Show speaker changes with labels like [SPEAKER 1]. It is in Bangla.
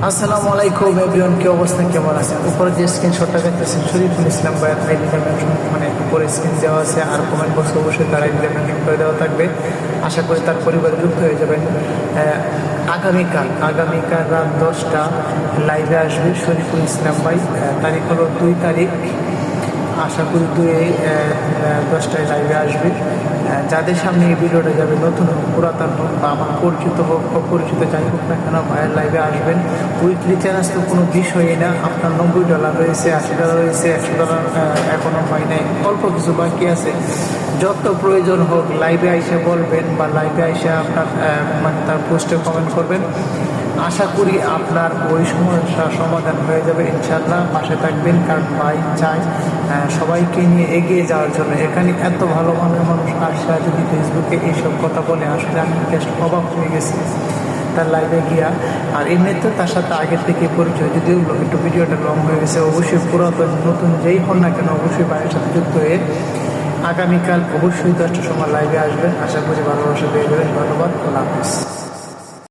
[SPEAKER 1] আসসালামু আলাইকুম এভরিওয়ান, কি অবস্থা, কেমন আছেন? উপরে যে স্ক্রিনশটটা দেখতেছেন শরীফুল ইসলাম ভাইয়ের আইডিটা মেনশন, মানে উপরে স্ক্রিন দেওয়া আছে, আর কমেন্ট বক্সে অবশ্যই তার আইডিটা মেনশন করে দেওয়া থাকবে। আশা করি তার পরিবারে যুক্ত হয়ে যাবেন। আগামীকাল রাত 10টা লাইভে আসবে শরীফুল ইসলাম ভাই। তারিখ হলো 2 তারিখ। আশা করি 10টায় লাইভে আসবে। যাদের সামনে এই ভিডিওটা যাবে, নতুন হোক পুরাতন হোক বা আমার পরিচিত হোক অপরিচিত যাই হোক না কেন, ভাইয়ের লাইভে আসবেন। উইকলি চ্যালেঞ্জ তো কোনো বিষয়ই না। আপনার $90 রয়েছে, $80 রয়েছে, $100 এখনও হয় নাই, অল্প কিছু বাকি আছে। যত প্রয়োজন হোক লাইভে আইসে বলবেন, বা লাইভে আইসে আপনার মানে তার পোস্টে কমেন্ট করবেন। আশা করি আপনার ওই সমস্যার সমাধান হয়ে যাবে ইনশাল্লাহ। পাশে থাকবেন, কারণ ভাই চাই সবাইকে নিয়ে এগিয়ে যাওয়ার জন্য। এখানে এত ভালো মনের মানুষ আসা যদি ফেসবুকে এইসব কথা বলে, আসলে আমি জাস্ট অবাক হয়ে গেছি তার লাইভে গিয়া। আর এমনিতে তার সাথে আগের থেকে পরিচয়, যদিও একটু ভিডিওটা লং হয়ে গেছে। অবশ্যই পুরাতন নতুন যেই হন না কেন, অবশ্যই ভাইয়ের সাথে যুক্ত হয়ে আগামীকাল অবশ্যই 10টার সময় লাইভে আসবেন। আশা করি ভালোবাসা পেয়ে যাবেন। ধন্যবাদ, আল্লাহ হাফিজ।